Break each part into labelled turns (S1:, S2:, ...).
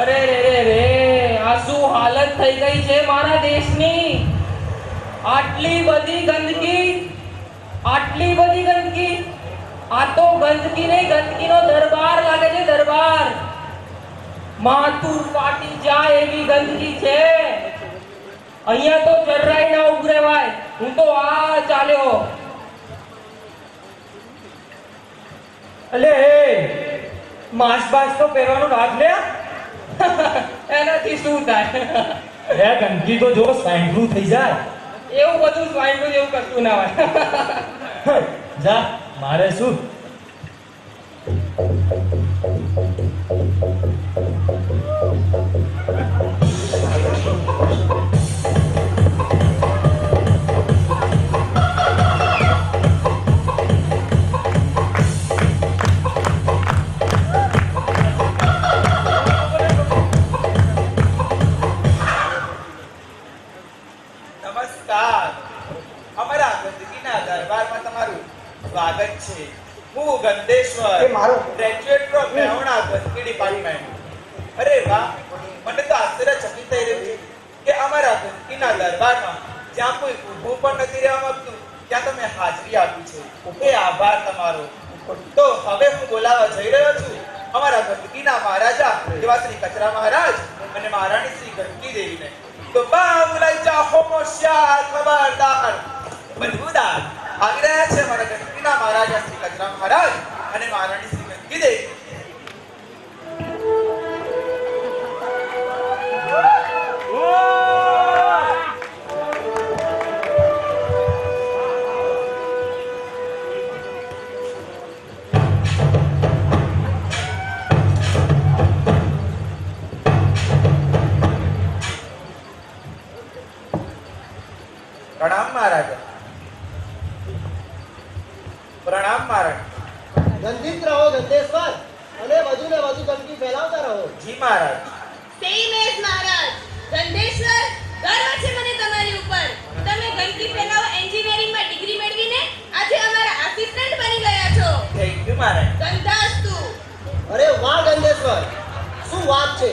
S1: અરે રે રે રે, આ શું હાલત થઈ ગઈ છે મારા દેશની. આટલી બધી ગંદકી, આટલી બધી ગંદકી. આ તો ગંદકી નહીં, ગંદકીનો દરબાર લાગે છે, દરબાર. માથું ફાટી જાય એવી ગંદકી છે. અહીંયા તો જરાય ના ઉભું રહેવાય. હું તો આ ચાલ્યો.
S2: અલે માસ્ક બાસ્ક તો પહેરવાનું રાખ લે.
S1: એનાથી શું થાય?
S2: અરે ગંદકી તો જો સ્વાઇન ફ્લૂ થઈ જાય.
S1: એવું બધું સ્વાઇન ફ્લૂ જેવું કશું ના હોય.
S2: જા, મારે શું?
S3: નમસ્કાર. અમારા ગંદકીના દરબારમાં તમારું સ્વાગત છે. હું ગંદેશ્વર, ગ્રેજ્યુએટ ફ્રોમ મેહોણા ગંદકી ડિપાર્ટમેન્ટ. અરે વાહ, મને તો આશ્ચર્યચકિત થઈ રહ્યું છે કે અમારા ગંદકીના દરબારમાં જ્યાં કોઈ ઊભું પણ નથી રહેવા માંગતું ત્યાં તમે હાજરી આપી છે. એ આભાર તમારો. તો હવે હું બોલાવવા જઈ રહ્યો છું અમારા ગંદકીના મહારાજા એવા શ્રી કચરા મહારાજ અને મહારાણી શ્રી ગંદકી દેવીને. તો બાબુલાઈ ચાહો હોશિયાર, ખબરદાર, બદબૂદાર. આવી રહ્યા છે અમારા ગંદકીના મહારાજા શ્રી કચરા મહારાજ અને મહારાણી શ્રી ગંદકી દેવી. પ્રણામ મહારાજા. પ્રણામ મહારાજ.
S4: ગંદિત રહો ગંદેશ્વર, અને વધુ ને વધુ ગંદકી ફેલાવતા રહો.
S3: જી મહારાજ.
S5: સેમ એઝ મહારાજ. ગંદેશ્વર, ગર્વ છે મને તમારી ઉપર. તમે ગંદકી ફેલાવવા એન્જિનિયરિંગમાં ડિગ્રી મેળવીને આજે અમારા આસિસ્ટન્ટ બની ગયા છો.
S3: થેન્ક યુ મહારાજ.
S5: ગંધાસ્તુ.
S4: અરે વાહ ગંદેશ્વર, શું વાત છે.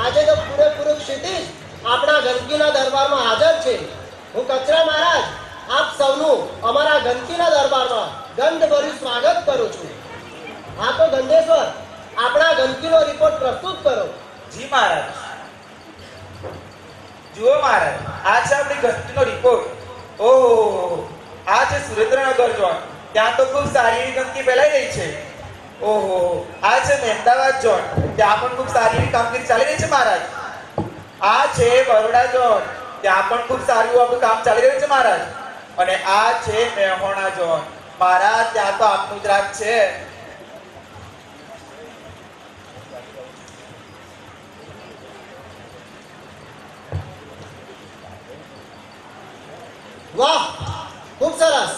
S4: આજે તો પૂરેપૂરું ક્ષિતિજ આપણા ગંદકીના દરબારમાં હાજર છે. હું કચરા મહારાજ આપ સૌનું અમારા ગંદકીના દરબારમાં ગંધભર્યું સ્વાગત કરું છું. હા તો ગંદેશ્વર, આપણા ગંદકીનો રિપોર્ટ પ્રસ્તુત કરો.
S3: જી મહારાજ. જુઓ મહારાજ, આ છે આપણી ગંદકીનો રિપોર્ટ. ઓહો, આ છે સુરેન્દ્રનગર ઝોન. ત્યાં તો ખૂબ સારી એવી ગંદકી ફેલાઈ રહી છે. ઓહો, આ છે મહેમદાવાદ ઝોન. ત્યાં પણ ખૂબ સારી એવી કામગીરી ચાલી રહી છે મહારાજ. આ છે બરોડા ઝોન. ત્યાં પણ ખૂબ સારું આપણું કામ ચાલી રહ્યું છે મહારાજ. અને આ છે મેહોણા ઝોન. મહારાજ, ત્યાં તો આપનું જ રાજ છે.
S4: વાહ, ખૂબ સરસ.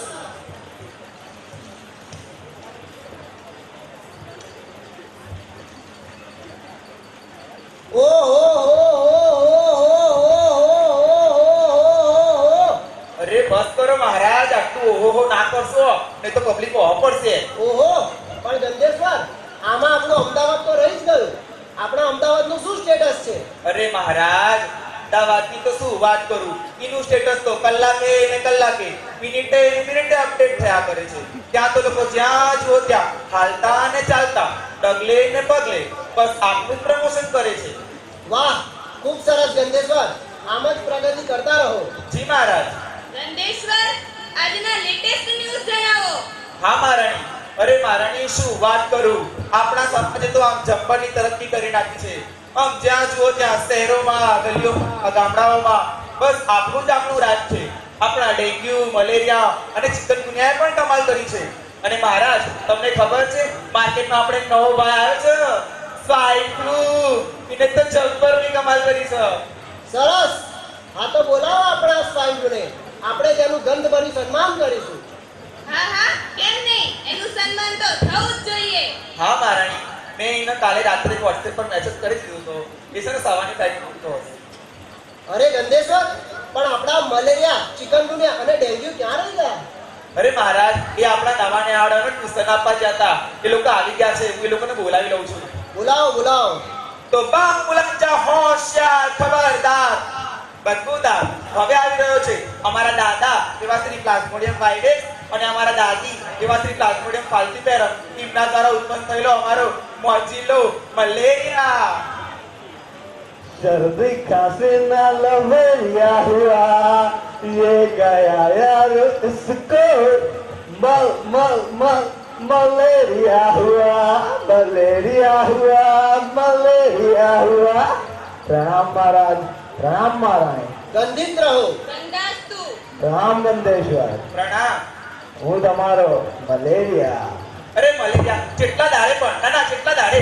S3: અરે બસ કરો મહારાજ, આટલું ઓહો ના કરશો, નહીં તો પબ્લિક ઓહો પડશે.
S4: ઓહો, પણ ગંદેશ્વર, આમાં આપણું અમદાવાદ તો રહી જ ગયું. આપણા અમદાવાદનું શું સ્ટેટસ છે?
S3: અરે મહારાજ, અમદાવાદની તો શું વાત કરું. એનું સ્ટેટસ તો કલાકે ને કલાકે, મિનિટે ને મિનિટે અપડેટ થયા કરે છે. ત્યાં તો લોકો જ્યાં જુઓ ત્યાં હાલતા ને ચાલતા, ડગલે ને પગલે બસ આપનું પ્રમોશન કરે છે.
S4: વાહ, ખૂબ સરસ ગંદેશ્વર. આમ જ પ્રગતિ કરતા રહો.
S3: જી મહારાજ.
S5: ગંદેશ્વર, આજના લેટેસ્ટ ન્યૂઝ જણાવો.
S3: હા મહારાણી. અરે મહારાણી, શું વાત કરું. આપણા સમાજે તો આમ જબ્બરની તરક્કી કરી નાખી છે. આમ જ્યાં જુઓ ત્યાં શહેરોમાં, ગલીઓમાં, ગામડાઓમાં બસ આપણું જ આપણું રાજ છે. આપણા ડેન્ગ્યુ, મલેરિયા અને ચિકનગુનિયાએ પણ કમાલ કરી છે. અને મહારાજ, તમને ખબર છે માર્કેટમાં આપણે નવો ભાઈ આવ્યો છે, સ્વાઇન ફ્લૂ. એને તો જબ્બરની કમાલ કરી છે.
S4: સરસ. હા તો બોલાવો આપણા સ્વાઇન ફ્લૂને. આપણે તેનું ગંધભર્યું સન્માન કરીશું.
S5: હા હા, કેમ નહીં, એનું સન્માન તો થવું જ જોઈએ.
S3: હા મહારાણી, મેં એને કાલે રાત્રે વોટ્સએપ પર મેસેજ કરી દીધો હતો. એ છે ને સવારની ટાઈમ મૂકતો હશે.
S4: અરે ગંદેશ્વર, પણ આપણા મલેરિયા, ચિકનગુનિયા અને ડેન્ગ્યુ ક્યાં રહી ગયા?
S3: અરે મહારાજ, એ આપણા નવા નેહાળાને ટ્યુશન આપવા ગયા હતા. એ લોકો આવી ગયા છે. હું એ લોકોને બોલાવી લઉં છું.
S4: બોલાવો બોલાવો.
S3: તો બામ મુલાંજા હોશિયાર ખબરદાર બદબૂદાર. હવે આવી રહ્યો છે અમારા દાદા એવા શ્રી પ્લાઝ્મોડિયમ વાઇડેસ અને અમારા દાદી એવા શ્રી પ્લાઝ્મોડિયમ ફાલ્સીપેરમ એમના દ્વારા ઉત્પન્ન થયેલો અમારો મોજીલો મલેરિયા.
S6: सर्दी खांसी ना लवेरिया हुआ ये गया यार इसको मल मल मल मलेरिया हुआ प्रणाम महाराज प्रणाम महाराज
S4: ગંધિત રહો.
S5: ગંગાસ્તુ.
S6: प्रणाम गंदेश्वर
S3: પ્રણામ.
S6: હું તમારો મલેરિયા.
S3: અરે મલેરિયા કેટલા દાડે પણ ના ના કેટલા દાડે.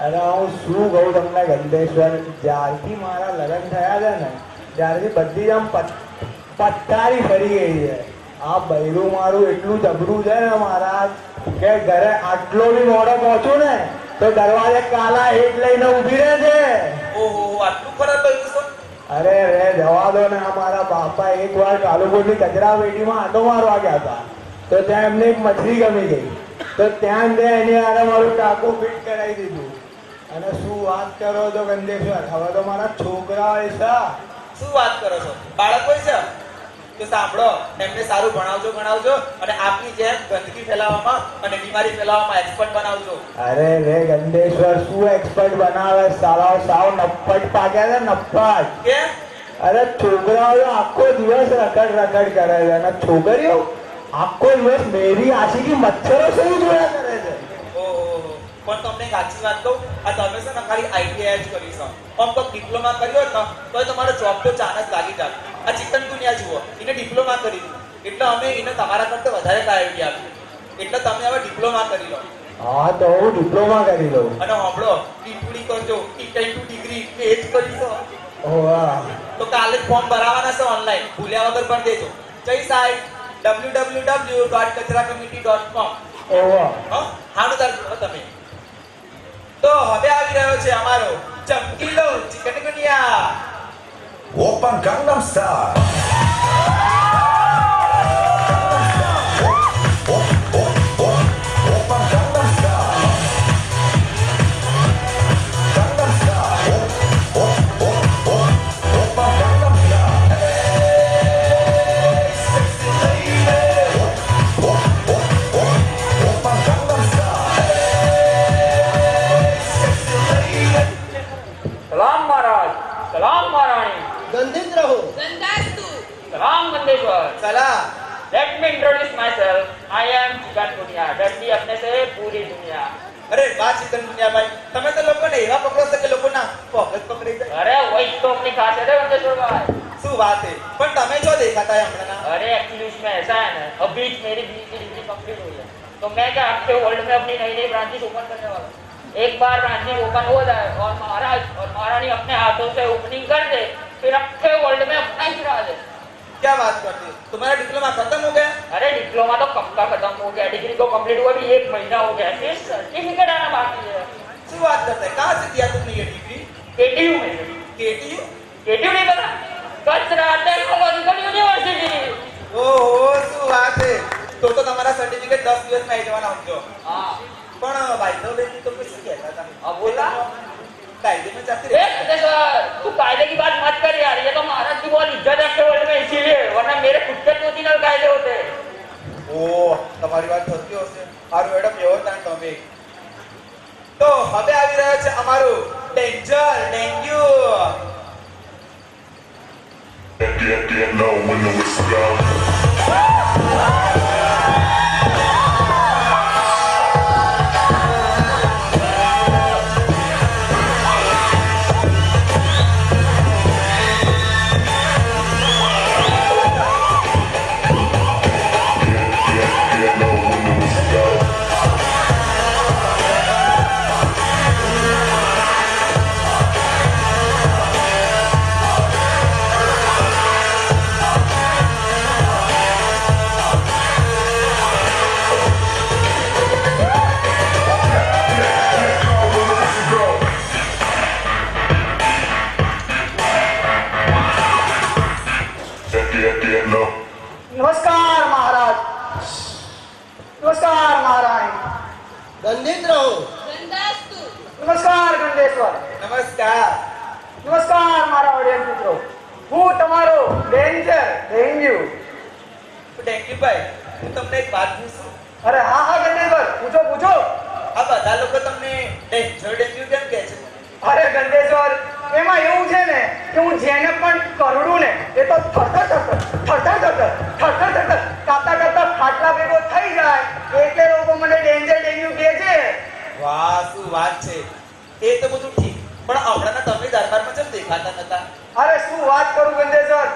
S6: અને હું શું કહું તમને ગંદેશ્વર, જ્યારથી મારા લગ્ન થયા છે ને ત્યારથી બધી આમ પથારી ફરી ગઈ છે. આ બૈરું મારું એટલું જબરું છે ને મારા કે ઘરે આટલો બી મોડો પહોંચું ને તો દરવાજે કાલા હેઠ લઈને ઊભી રહે છે.
S3: ઓહો આટલું ખરાબ થયું છે.
S6: અરે રે જવા દો ને. આ મારા બાપા એકવાર કાલુપુરની કચરા પેટીમાં આંટો મારવા ગયા હતા તો ત્યાં એમને એક મછલી ગમી ગઈ તો ત્યાં જ એની હારે મારું ટાંકું ફિટ કરાવી દીધું. અને શું વાત કરો છો ગંદેશ્વર, હવે તો મારા છોકરા હોય છે.
S3: શું વાત કરો છો? બાળકો છે તો સાંભળો, એમને સારું ભણાવજો અને આપની જેમ ગંદકી ફેલાવવામાં અને બીમારી ફેલાવવામાં એક્સપર્ટ બનાવજો.
S6: અરે રે ગંદેશ્વર શું એક્સપર્ટ બનાવે, સાવ નપ્પટ પાક્યા છે નપ્પટ.
S3: કેમ?
S6: અરે છોકરાઓ આખો દિવસ રખડ કરે છે અને છોકરીઓ આખો દિવસ મેરી આશીકી મચ્છરો શું જોયા કરે છે.
S3: ઓહો પણ તમને એક સાચી વાત કહું, આ તમે છે ને ખાલી આઈટીઆઈ જ કરી છો. આમ તો ડિપ્લોમા કર્યો હોત ને તો તમારો જોબ તો ચાન્સ લાગી જાય. આ ચિકન દુનિયા જુઓ, એને ડિપ્લોમા કરી દીધું એટલે અમે એને તમારા કરતા વધારે પ્રાયોરિટી આપી. એટલે તમે હવે ડિપ્લોમા કરી લો.
S6: હા તો હું ડિપ્લોમા કરી લઉં.
S3: અને સાંભળો, ટીટુડી કરજો, ટી2 ડિગ્રી એ જ કરીશો.
S6: વાહ.
S3: તો કાલે ફોર્મ ભરાવાના છે ઓનલાઈન, ભૂલ્યા વગર પણ દેજો. જય સાહેબ www.kachrakamitti.com.
S6: વાહ.
S3: હાનું તાર તમે. તો હવે આવી રહ્યો છે અમારો ચમકીલો chicken ગુનિયા.
S7: Oppan Gangnam Style. Oppan Gangnam Style. Gangnam Style. Oppan Gangnam Style. Hey, sexy lady. Oppan Gangnam Style. Hey, sexy lady.
S1: સલામ મહારાજ, સલામ મહારાણી,
S4: ગંધિત રહો.
S5: ગંગાસ્તુ.
S1: સલામ ગંદેશ્वर.
S3: સલામ.
S1: Let me introduce myself. I am chicken दुनिया, डरती अपने से पूरी दुनिया.
S3: અરે વાહ ચિકન ગુનિયા ભાઈ, તમે તો લોકોને એવા પકડો છો કે લોકોના પગ પકડી જાય.
S1: अरे वही तो अपनी खासियत है गंदेश्वर भाई.
S3: શું વાત છે, પણ તમે જો દેખાતા હમણાં.
S1: अरे एक्चुअली उसमें ऐसा है ना, अभी मेरी BE की डिग्री कंप्लीट हुई है तो मैं क्या आपके वर्ल्ड में अपनी नई नई ब्रांचेस ओपन करने वाला हूँ. एक बार ब्रांचेस ओपन हो जाए और महाराज और महारानी अपने हाथों से ओपनिंग कर दे, फिर अक्षय वर्ल्ड में अपना ही गिरा दे.
S3: क्या बात करते हो, तुम्हारा डिप्लोमा खत्म हो गया?
S1: अरे डिप्लोमा तो कब का खत्म हो गया, डिग्री को कंप्लीट हुआ भी 1 महीना हो गया, फिर सर्टिफिकेट आना बाकी है.
S3: શું વાત करता है, कहाँ से किया तुमने ये डिग्री?
S1: केटीयू में.
S3: केटीयू?
S1: केटीयू नहीं पता, कचरा टेक्नोलॉजिकल यूनिवर्सिटी.
S3: ઓહો શું વાત છે, તો તમારા સર્ટિફિકેટ 10 દિવસમાં આવી જવાના સમજો.
S1: हाँ
S3: પણ ભાઈ તો બેટી તો શું કહેતા હતા?
S1: अब बोला
S3: કાયદે में जाती
S1: ए गंदेश्वर, तू कायदे की बात मत कर यार, ये तो महाराज की बहुत इज्जत है वर्ल्ड में, इसीलिए, वरना मेरे खुद के 2-3 कायदे होते.
S3: ઓ તમારી વાત થતી હશે. મારું મેડમ એવો તાણ તમે. તો હવે આવી રહ્યો છે અમારું danger dengue.
S7: Get low when the whistle goes.
S6: નમસ્કાર ગંદેશ્વર.
S3: નમસ્કાર.
S6: નમસ્કાર મારા ઓડિયન્સ મિત્રો. હું તમારો ડેન્ગ્યુ.
S3: ડેન્ગ્યુભાઈ, હું તમને એક વાત પૂછું.
S6: અરે હા હા ગંદેશ્વર, પૂછો પૂછો.
S3: આ બધા લોકો તમને ડેન્ગ્યુ કેમ કહે છે?
S6: અરે ગંદેશ્વર, એમાં એવું છે ને કે હું જેને પણ કરડું ને એ તો થરથર કાપતા ખાટલા ભેગો થઈ જાય એટલે લોકો મને ડેન્ગ્યુ કહે છે.
S3: વાહ, શું વાત છે. એ તો બધું ઠીક, પણ હમણાંના તમે દરબારમાં કેમ દેખાતા નતા?
S6: અરે શું વાત કરું ગંદેશ્વર,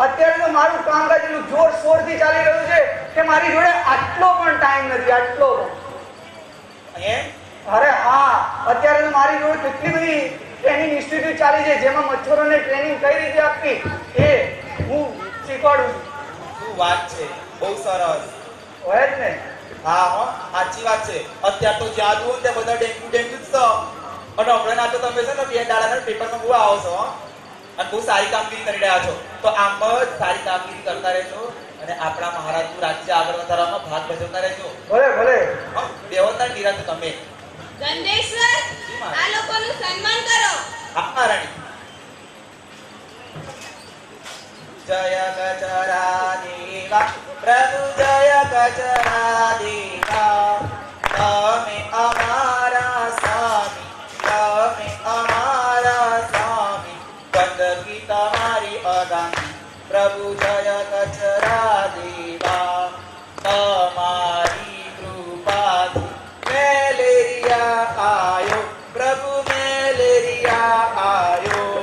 S6: અત્યારે તો મારું કામકાજ એટલું જોરશોરથી ચાલી રહ્યું છે કે મારી જોડે આટલો પણ ટાઈમ નથી, આટલો પણ.
S3: એમ?
S6: અરે હા, અત્યારે તો મારી જોડે કેટલી બધી ટ્રેનિંગ ઇન્સ્ટિટ્યૂટ ચાલી છે જેમાં મચ્છરોને ટ્રેનિંગ કઈ રીતે આપવી એ હું શીખવાડું છું.
S3: શું વાત છે, બહુ સરસ.
S6: હોય જ ને.
S3: હા હો, સાચી વાત છે. અત્યારે તો જ્યાં જુઓ ત્યાં બધા ડેન્ગ્યુ જ છો. અને હમણાં તો તમે છે ને 2 દાડાના પેપરમાં બહુ આવો છો હો. અને બહુ સારી કામગીરી કરી રહ્યા છો. તો આમ જ સારી કામગીરી કરતા રહેજો અને આપણા મહારાજનું રાજ્ય આગળ વધારવામાં ભાગ ભજવતા રહેજો.
S6: ભલે ભલે.
S3: હા, દેવતા નિરાશ તમે.
S5: ગંધેશ્વર, આ લોકોનું સન્માન કરો.
S3: હા મહારાણી. જય ગજરા દેવા પ્રભુ, જય ગજરા દેવા. તમે અમારા સ્વામી, તમે અમારા સ્વામી. ગંદકી તમારી અગામી પ્રભુ, જય ગજરા દેવા. તમારી કૃપાથી મેલેરિયા આયો પ્રભુ, મેલેરિયા આયો.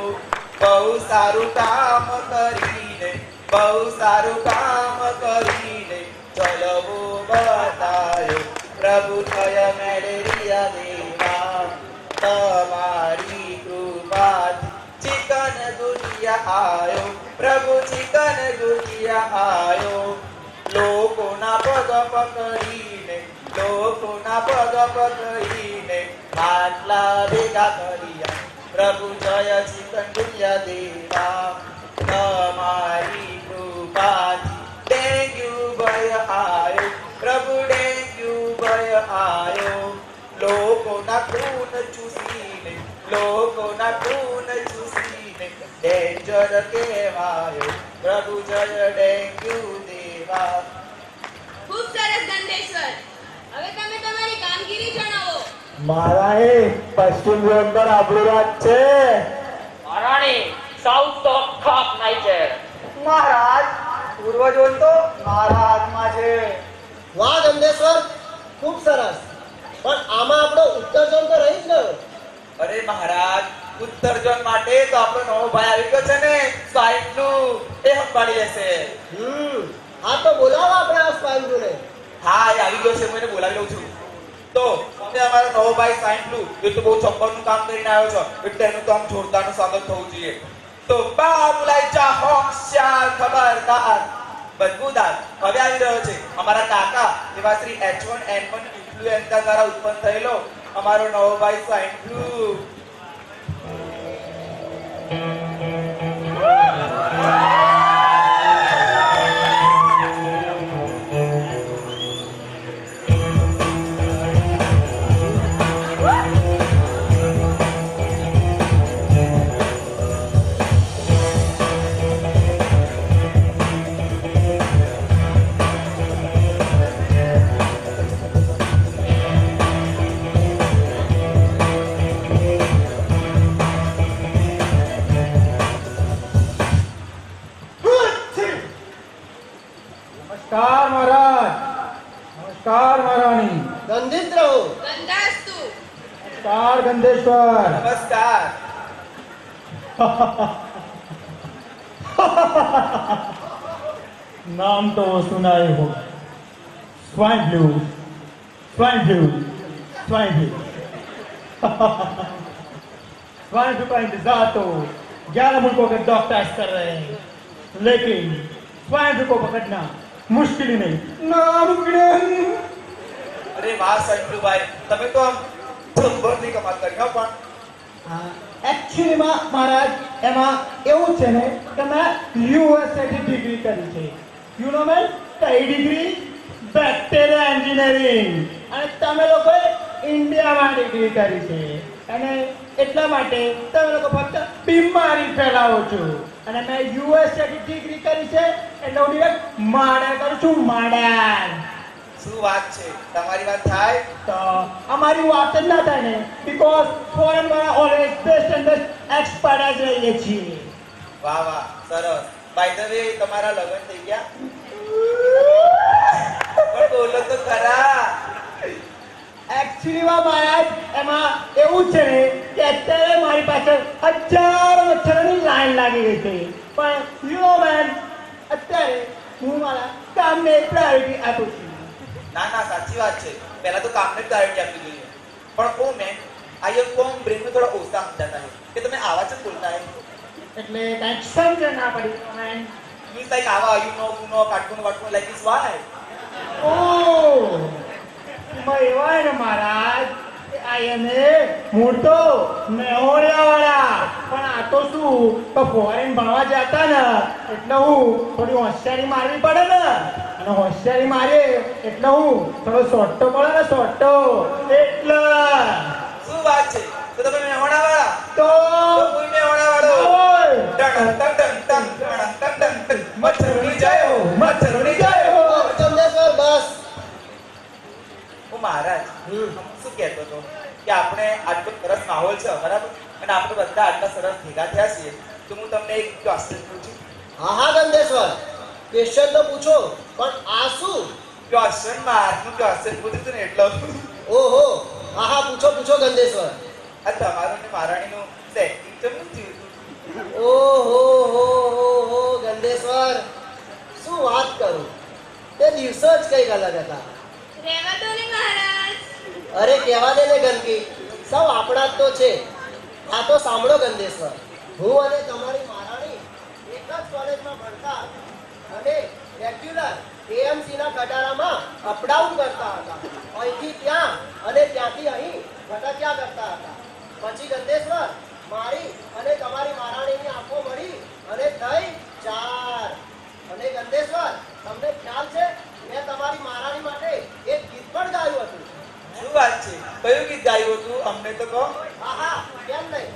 S3: બહુ સારું કામ કરીને, બહુ સારું કામ કરીને ચલવો બતાયો પ્રભુ, જય મેલેરિયા દેવા. તમારી કૃપાથી ચિકન ગુનિયા આયો પ્રભુ, ચિકન ગુનિયા આયો. લોકોના પગ પકડીને, લોકોના પગ પકડીને માટલા ભેગા કર્યા પ્રભુ, જય ચિકન ગુનિયા દેવા. તમારી કૃપાથી ડેન્ગ્યુ ભય આયો પ્રભુ, ડેન્ગ્યુ ભય આયો. લોકોના ખૂન ચૂસીને, લોકોના ખૂન ચૂસીને ડેન્જર કહેવાયો પ્રભુ, જય ડેન્ગ્યુ દેવા.
S5: ખૂબ સરસ ગંધેશ્વર. હવે તમે તમારી કામગીરી જણાવો.
S6: મારા એ પશ્ચિમ ઝોન પર આપણું રાજ છે.
S1: મહારાણી, સાઉથ તો આખા અપનાય છે.
S6: મહારાજ, પૂર્વ ઝોન તો મારા હાથમાં છે.
S4: વાહ ગંધેશ્વર, ખૂબ સરસ. પણ આમાં આપણો ઉત્તર ઝોન તો રહી જ ગયો.
S3: અરે મહારાજ, ઉત્તર ઝોન માટે તો આપણો નવો ભાઈ આવી ગયો છે ને, સ્વાઇન ફ્લૂ. એ સંભાળી લેશે.
S4: હા તો બોલાવો આપણે આ સ્વાઇન ફ્લૂને.
S3: હા, એ આવી ગયો છે, હું એને બોલાવી લઉં છું. તો તમે અમારો નવો ભાઈ સ્વાઇન ફ્લૂ, એ તો બહુ ચંપરનું કામ કરીને આવ્યો છો, એટલે એનું તો આમ જોરદારનું સ્વાગત થવું જોઈએ. તો બાબુલાઈ જા હોશિયાર ખબરદાર બદબૂદાર હવે આવી રહ્યો છે અમારા કાકા એવા શ્રી H1N1 ઇન્ફ્લુએન્ઝા દ્વારા ઉત્પન્ન થયેલો અમારો નવો ભાઈ સ્વાઇન ફ્લૂ.
S2: નમસ્કાર મહારાજ. નમસ્કાર મહારાણી.
S4: ગંધિત રહો.
S5: ગંધાસ્તુ.
S2: નમસ્કાર ગંધેશ્વર.
S3: નમસ્કાર.
S2: नाम तो वो सुना ही हो. Swine flu, swine flu, swine flu. Swine flu का इंतजार तो 11 मुल्कों के डॉक्टर्स कर रहे हैं, लेकिन स्वाइन फ्लू को पकड़ना मुश्किल ही नहीं, नामुमकिन.
S3: અરે વાહ સંજુભાઈ, તમે તો આમ જબરની કમાલ કરી હો. પણ
S2: એકચ્યુઅલીમાં મહારાજ એમાં એવું છે ને કે મેં યુએસએથી ડિગ્રી કરી છે. યુ નો મેન કઈ ડિગ્રી? Bacteria engineering. અને તમે લોકોએ ઇન્ડિયામાં ડિગ્રી કરી છે અને એટલા માટે તમે લોકો ફક્ત બીમારી ફેલાવો છો અને મેં યુએસએ ડિગ્રી કરી છે એટલે હું ડિરેક્ટ માડા કરું છું માડા.
S3: શું વાત છે? તમારી વાત થાય?
S2: તો અમારી વાત જ ના થાય ને બીકોઝ ફોરેન વાળા always best and best expert જ રહીએ છીએ.
S3: વાહ વાહ, સરસ. બાય ધ વે, તમારા લગ્ન થઈ ગયા? પણ બોલો તો ખરા.
S2: એકચ્યુઅલી મહારાજ એમાં એવું છે ને કે અત્યારે મારી પાછળ હજારો મચ્છરોની લાઈન લાગી ગઈ છે પણ યુ નો મેન અત્યારે હું મારા કામને પ્રાયોરિટી આપું છું.
S3: ના ના, સાચી વાત છે. પહેલા તો કામને પ્રાયોરિટી આપવી જોઈએ. પણ ઓ મેન, આ યર કોમ બ્રેન में थोड़ा ओसा समझाता है कि तुम्हें आवाज से बोलता है.
S2: એટલે કાંઈક સમજ ના પડી મેન.
S3: मीन्स लाइक आवा, यू नो, काटून वाटून लाइक दिस वाय.
S2: ઓ એવા ને મહારાજ આયને મૂળ તો મેહોણિયાવાળા પણ આ તો શું તો ફોરેન ભણવા જતા ને એટલે હું થોડી હોશિયારી મારવી પડે ને અને હોશિયારી મારીએ એટલે હું થોડો સોટ્ટો પડે ને સોટ્ટો એટલે
S3: શું વાત છે? તો તમે મેહોણા વાળા?
S2: તો
S3: કોઈ મેહોણા વાળો?
S2: ઓય!
S3: ટણ ટણ ટણ ટણ ટણ ટણ ટણ. મચ્છર ઉડી જાય, મચ્છર ઉડી જાય.
S4: ગંદેશ્વર બસ.
S3: ઓ મહારાજ, હું શું કહેતો હતો કે આપણે આટલો સરસ માહોલ છે બરાબર, અને આપણે બધા આટલા સરસ ભેગા થયા છીએ, તો હું તમને એક ક્વેશ્ચન પૂછું.
S4: હા હા ગંદેશ્વર, ક્વેશ્ચન તો પૂછો, પણ આ શું?
S3: ક્વેશ્ચન મારનું ક્વેશ્ચન પૂછ્યું હતું ને એટલો.
S4: ઓહો, હા હા પૂછો પૂછો ગંદેશ્વર.
S3: આ તમારું ને મહારાણીનું સેટિંગ કેમ થયું હતું?
S4: ઓહો હો હો હો ગંદેશ્વર, શું વાત કરું, તે દિવસો જ કંઈક અલગ હતા.
S5: રહેવા દો ને મહારાજ.
S4: અરે કહેવા દે ને ગંદકી, સૌ આપણા જ તો છે. આ તો સાંભળો ગંદેશ્વર, હું અને તમારી મહારાણી એક જ કોલેજમાં ભણતા અને રેગ્યુલર એએમસી ના ખટારામાં અપડાઉન કરતા હતા. અહીંથી ત્યાં અને ત્યાંથી અહીં ભટક્યા કરતા હતા. પછી ગંદેશ્વર, મારી અને તમારી મહારાણીની આંખો મળી અને થઈ 4. અને ગંદેશ્વર, તમને ખ્યાલ છે મેં તમારી મહારાણી માટે એક ગીત પણ ગાયું હતું.
S3: શું વાત છે? કયું ગીત ગાયું હતું? અમને તો કહો.
S4: હા હા, કેમ નહીં.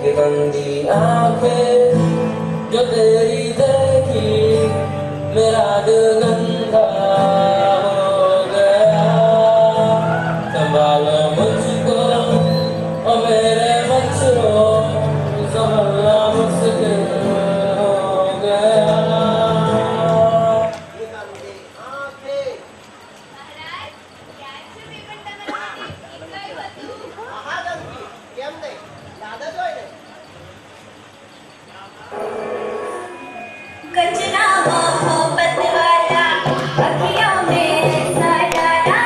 S1: कि गंदी आंखें जो तेरी देखी मेरा दिल गंदा हो गया संभालो मुझको ओ मेरे मच्छरो संभालना मुश्किल हो गया.
S4: ગંદી આંખે.
S5: મહારાજ, યાદ છે મેં પણ તમારા માટે ગીત ગાયું હતું.
S4: હા હા ગંદકી, કેમ નહીં, યાદ જ હોય ને.
S8: कचरा मोहब्बत वाला अखियों में सजाया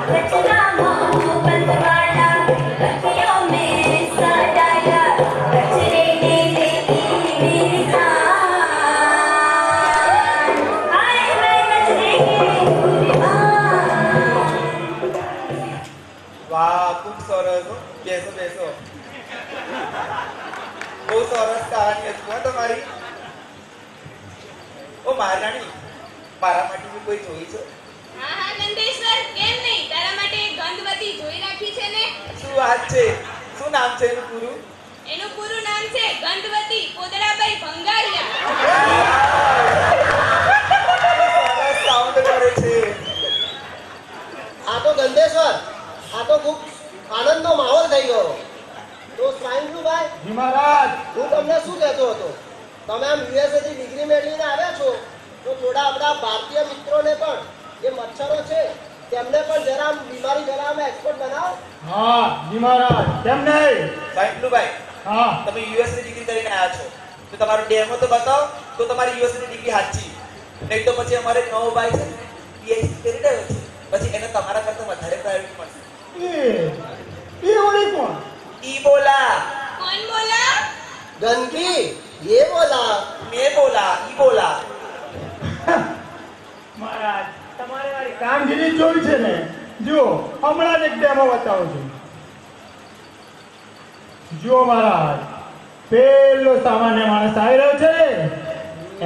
S8: कचरा मोहब्बत वाला अखियों में सजाया कचरे ने देखी मेरी जान हाय मैं कचरे की कुर्बान.
S3: વાહ, ખૂબ સરસ હો. બેસો બેસો. બહુ સરસ કહાની હતી હો તમારી. ઓ મહારાણી, મારા માટે બી કોઈ જોઈ છે?
S5: હા હા ગંદેશ્વર, કેમ નહીં, તારા માટે એક ગંધવતી જોઈ રાખી છે ને.
S3: શું વાત છે? શું નામ છે એનું પૂરું?
S5: એનું પૂરું નામ છે ગંધવતી પોદળાબાઈ ભંગારિયા.
S3: સરસ સાઉન્ડ કરે છે.
S4: આ તો ગંદેશ્વર, આ તો ખૂબ આનંદનો માહોલ થઈ ગયો. તો સ્વાઈન ફ્લૂ ભાઈ,
S2: જી મહારાજ.
S4: હું તમને શું કહેતો હતો, તમે આમ યુએસએ થી ડિગ્રી મેળવીને આવ્યા છો તો થોડા આપણા ભારતીય મિત્રોને પણ જે મચ્છરો છે તેમને પણ જરા આમ બીમારી ફેલાવવામાં એક્સપર્ટ બનાવો.
S2: હા જી મહારાજ, કેમ નહીં.
S3: સાંભળુભાઈ,
S2: હા
S3: તમે યુએસ ની ડિગ્રી કરીને આવ્યા છો તો તમારો ડેમો તો બતાવો, તો તમારી યુએસ ની ડિગ્રી સાચી. નહીં તો પછી અમારે નવો ભાઈ છે પીએચડી કરી રહ્યો છે, પછી એને તમારા કરતા વધારે પ્રાયોરિટી મળશે.
S2: એ ઓળી કોણ.
S3: ઈ બોલા.
S5: કોણ બોલા?
S4: ગંદકી, ये बोला.
S3: મેં બોલા, ઈ બોલા.
S2: મહારાજ, તમારે મારી કામગીરી જોઈ છે ને. જુઓ, હમણાં જ એક ડેમો બતાવું છું. જુઓ મહારાજ, પેલો સામાન્ય માણસ આવી રહ્યો છે ને,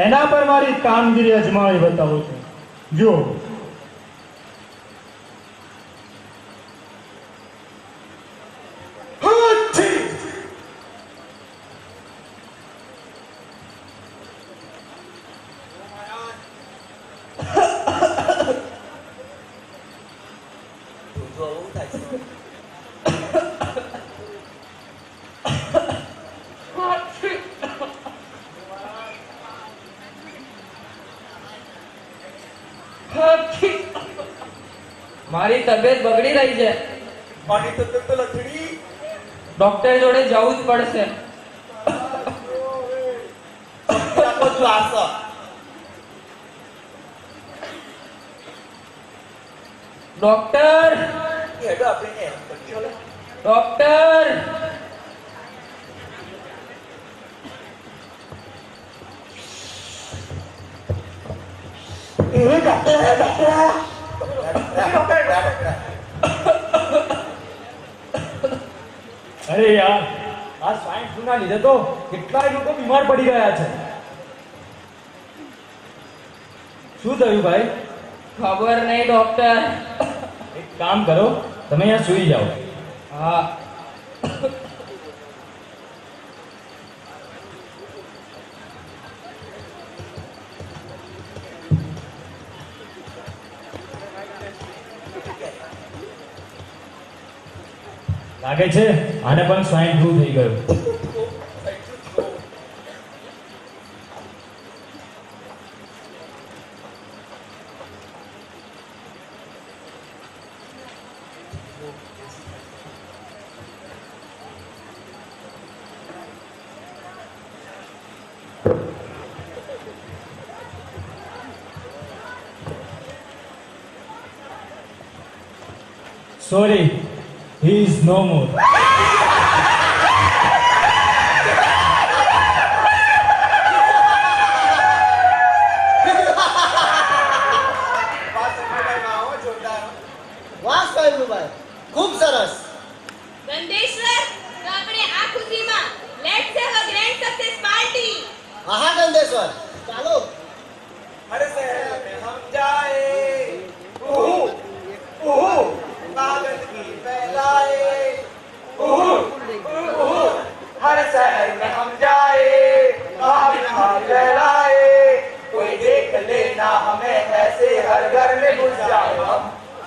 S2: એના પર મારી કામગીરી અજમાવી બતાવું છું. જો
S3: જોજો આવું થાય છે.
S1: મારી તબિયત બગડી રહી છે.
S3: પાણી તો લથડી
S1: ડોક્ટર જોડે જવું જ પડશે.
S3: રાખો શ્વાસ.
S1: ડોક્ટર
S3: હેડો આપણે ચલો.
S1: ડોક્ટર
S9: અરે યાર આ સ્વાઇન ફ્લૂ ના લીધે તો કેટલાય લોકો બીમાર પડી ગયા છે. શું થયું ભાઈ?
S1: ખબર નહીં ડોક્ટર.
S9: એક કામ કરો, તમે અહીંયા સૂઈ જાઓ.
S1: હા
S9: લાગે છે આને પણ સ્વાઇન ફ્લૂ થઈ ગયો. Sorry, he is no more.
S4: વાહ સ્વયંભૂભાઈ, ખૂબ સરસ.
S5: ગંધેશ્વર, તો આપણે આ ખુશીમાં let's have a grand success party.
S4: આહા ગંધેશ્વર, ચાલો.
S3: अरे शहर में हम जाए, उहू, उहू, कागज की फैलाए, उहू, उहू, हर शहर में हम जाए, कागज फैलाए, कोई देख लेना हमें ऐसे हर घर में घुस जाए हम.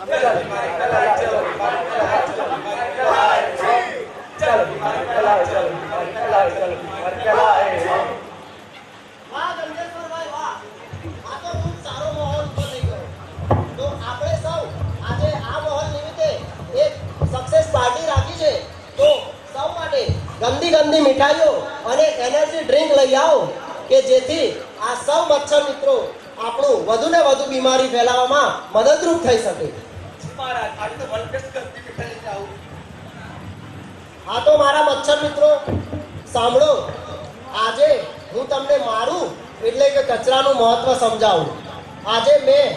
S3: चल हमारी कलाई, चलो हमारी कलाई, चलो हमारी कलाई, चल हमारी कलाई, चलो हमारी कलाई, चलो हमारी कलाई.
S4: વાહ ગંધેશ્વરભાઈ, વાહ. આ તો ખૂબ સારો માહોલ ઊભો થઈ ગયો. તો આપણે સૌ આજે આ માહોલ નિમિત્તે એક સક્સેસ પાર્ટી રાખી છે. તો સૌ માટે ગંદી ગંદી મીઠાઈઓ અને એનર્જી ડ્રિંક લઈ આવો કે જેથી આ સૌ મચ્છર મિત્રો આપણું વધુ ને વધુ બીમારી ફેલાવવામાં મદદરૂપ થઈ શકે.
S3: महाराज आज तो वर्ल्ड बेस्ट करती मिठाई लेके आऊं.
S4: હા તો મારા મચ્છર મિત્રો સાંભળો, આજે હું તમને મારું એટલે કે કચરાનું મહત્વ સમજાવું. આજે મેં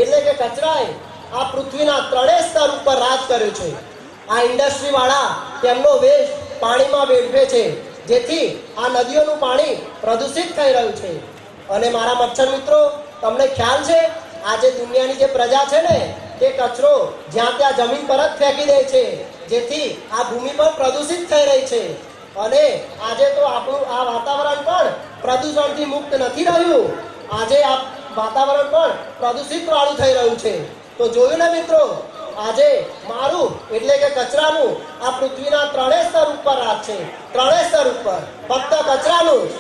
S4: એટલે કે કચરાએ આ પૃથ્વીના ત્રણેય સ્તર ઉપર રાજ કર્યું છે. આ ઇન્ડસ્ટ્રી વાળા તેમનો વેસ્ટ પાણીમાં વેડફે છે, જેથી આ નદીઓનું પાણી પ્રદૂષિત થઈ રહ્યું છે. અને મારા મચ્છર મિત્રો, તમને ખ્યાલ છે આજે દુનિયાની જે પ્રજા છે ને તે કચરો જ્યાં ત્યાં જમીન પર જ ફેંકી દે છે, જેથી આ ભૂમિ પણ પ્રદૂષિત થઈ રહી છે. અને આજે તો આપણું આ વાતાવરણ પણ પ્રદૂષણથી મુક્ત નથી રહ્યું. આજે આ વાતાવરણ પણ પ્રદૂષિત વાળું થઈ રહ્યું છે. તો જોયું ને મિત્રો, આજે મારું એટલે કે કચરાનું આ પૃથ્વીના ત્રણેય સ્તર ઉપર રાજ છે. ત્રણેય સ્તર ઉપર ફક્ત કચરાનું જ.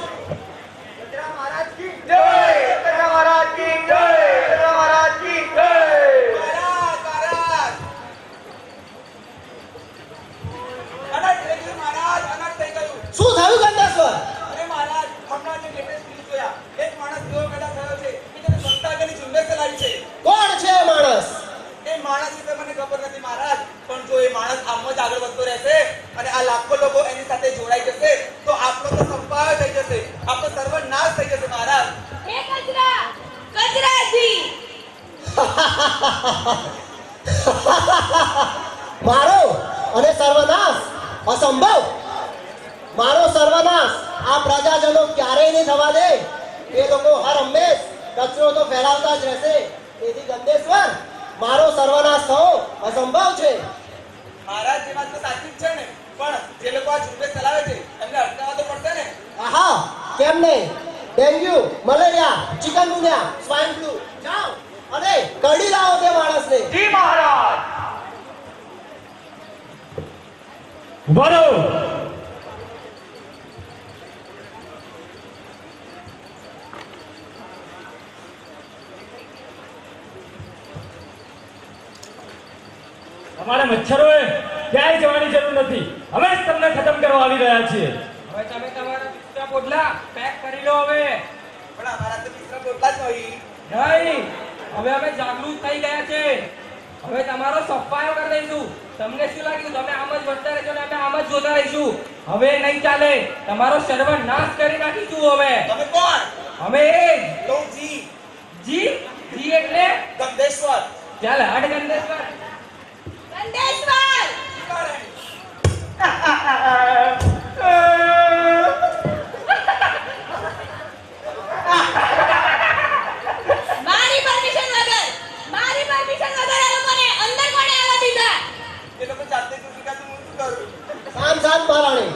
S3: कचरा महाराज की जय, कचरा महाराज की जय, कचरा महाराज की जय. महाराज महाराज अनट થઈ ગયું महाराज, अनट થઈ ગયું.
S4: શું થયું ગંધેશ્વર?
S3: અરે महाराज હમણાં જે લેટેસ્ટ ન્યૂઝ જોયા, એક માણસ એવો પેદા થયો છે કે જેને સત્તા આગળની ઝુંબેશ ચલાવી છે.
S4: કોણ છે એ માણસ?
S3: એ માણસ વિશે મને ખબર નથી महाराज, પણ જો એ માણસ આમ જ આગળ વધતો રહેશે અને આ લાખો લોકો એની સાથે જોડાઈ જશે તો આપણો તો સંપાવ થઈ જશે, આપણો સર્વનાશ થઈ જશે महाराज.
S5: હે કચરા, કચરાજી.
S4: મારો અને સર્વનાશ અસંભવ. મારો સર્વનાશ આ પ્રજાજનો ક્યારેય નહીં થવા દે. એ લોકો હર હંમેશ કચરો તો ફેલાવતા જ રહેશે, તેથી ગંદેશ્વર મારો સર્વનાશ થવો અસંભવ છે.
S3: મહારાજ ની વાત તો સાચી જ છે ને, પણ જે લોકો આ ઝુંબેશ ચલાવે છે એમને અટકાવવા તો પડશે ને.
S4: આહા, કેમ નહીં? Dengue, malaria, chikungunya, swine flu, જાઓ અને કડી લાવો તે માણસને.
S1: જી મહારાજ.
S9: ઉભા રહો. તમારે મચ્છરોએ ક્યાંય જવાની જરૂર નથી. અમે જ તમને ખતમ કરવા આવી રહ્યા છીએ.
S1: હવે તમે તમારા બિસ્તરા પોટલા પેક કરી લો હવે.
S3: પણ અમારા તો મિત્ર બોલતા જ નહીં.
S1: નહીં, હવે અમે જાગૃત થઈ ગયા છે. હવે તમારો સફાયો કરી દઈશું. તમને શું લાગ્યું તમે આમ જ વધતા રહેશો ને અમે આમ જ જોતા રહીશું? હવે નહીં ચાલે. તમારો સર્વનાશ કરી નાખીશું હવે.
S3: તમે કોણ?
S1: અમે એ જ.
S3: તો જી
S1: જી જી એટલે
S3: ગંદેશ્વર.
S1: ચાલ હાડ ગંદેશ્વર.
S5: ગંદેશ્વર મારી પરમિશન વગર આ લોકોને અંદર કોણે આવવા દીધા?
S3: એ લોકો જાતે જ શીખાતું હું શું કરું?
S4: શાંત શાંત મહારાણી.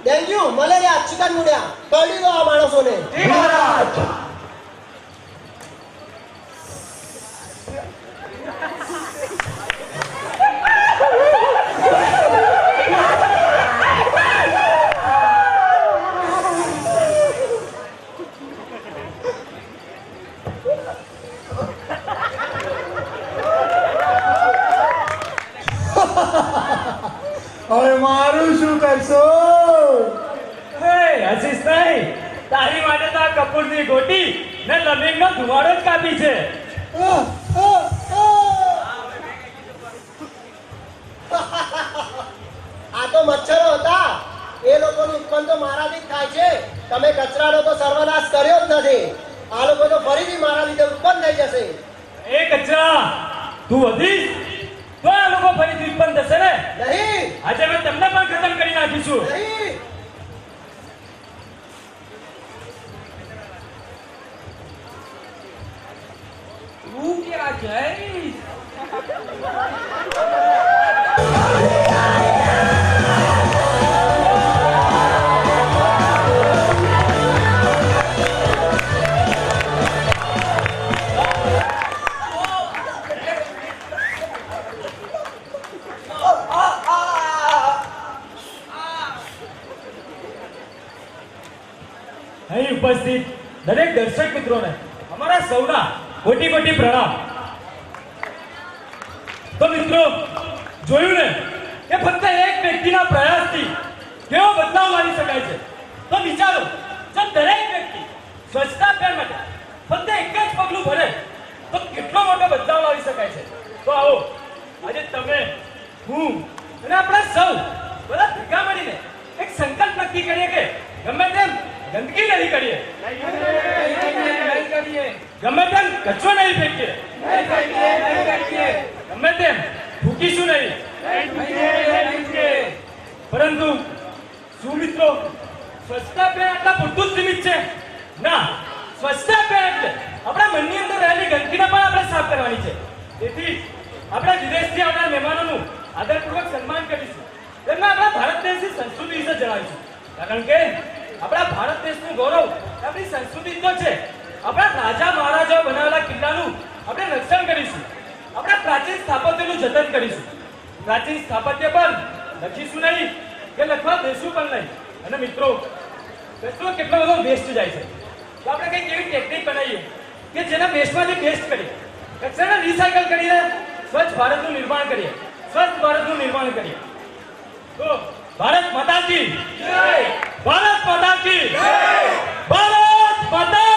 S4: ડેન્ગ્યુ, મલેરિયા, ચિકનગુનિયા, કડી લો આ માણસોને.
S1: જી મહારાજ.
S2: હવે મારું શું કરશો?
S9: હે હસીશ નહીં. તારી માટે તો આ કપૂરની ગોટી ને લમિંગનો ધુમાડો જ કાપી છે.
S4: આ તો મચ્છરો હતા. એ લોકોનું ઉત્પન્ન તો મારાથી જ થાય છે. તમે કચરાનો તો સર્વનાશ કર્યો જ નથી. આ લોકો તો ફરીથી મારા લીધે ઉત્પન્ન થઈ જશે.
S9: એ કચરા તું વધીશ તો આ લોકો ફરીથી ઉત્પન્ન થશે ને.
S4: નહીં
S9: આજે અમે તમને પણ ખતમ કરી નાખીશું.
S4: નહીં.
S1: તું ક્યાં જઈશ?
S9: અહીં ઉપસ્થિત દરેક દર્શક મિત્રોને અમારા સૌના કોટી કોટી પ્રણામ. તો મિત્રો, જોયું ને કે ફક્ત એક વ્યક્તિના પ્રયાસથી કેવો બદલાવ લાવી શકાય છે. તો વિચારો, જો દરેક વ્યક્તિ સ્વચ્છતા અભિયાન માટે ફક્ત એક જ પગલું ભરે તો કેટલો મોટો બદલાવ લાવી શકાય છે. તો આવો આજે તમે, હું અને આપણે સૌ બધા ભેગા મળીને એક સંકલ્પ નક્કી કરીએ કે ગમે તેમ ગંદકી નહીં કરીએ,
S1: નહીં કરીએ.
S9: ગમે તેમ કચરો નહીં ફેંકીએ, ગમે તેમ થૂકીશું નહીં. પરંતુ શું મિત્રો, સ્વચ્છતા અભિયાન આટલા પૂરતું જ સીમિત છે? ના, સ્વચ્છતા અભિયાન એટલે આપણા મનની અંદર રહેલી ગંદકીને પણ આપણે સાફ કરવાની છે. તેથી આપણે વિદેશથી આવનાર મહેમાનોનું આદરપૂર્વક સન્માન કરીશું. તેમને આપણા ભારત દેશની સંસ્કૃતિ વિશે જણાવીશું. કારણ કે આપણા ભારત દેશનું ગૌરવ આપણી સંસ્કૃતિ તો છે. આપણા રાજા મહારાજાઓ બનાવેલા કિલ્લાનું આપણે રક્ષણ કરીશું. આપણા પ્રાચીન સ્થાપત્યનું જતન કરીશું. પ્રાચીન સ્થાપત્ય પર લખીશું નહીં કે લખવા દેશું પણ નહીં. અને મિત્રો, કચરો કેટલો બધો વેસ્ટ જાય છે. તો આપણે કંઈક એવી ટેકનિક બનાવીએ કે જેના વેસ્ટમાંથી બેસ્ટ કરીએ, કચરાને રિસાયકલ કરીને સ્વચ્છ ભારતનું નિર્માણ કરીએ, સ્વચ્છ ભારતનું નિર્માણ કરીએ. તો ભારત માતા કી જય! ભારત માતા કી જય! ભારત માતા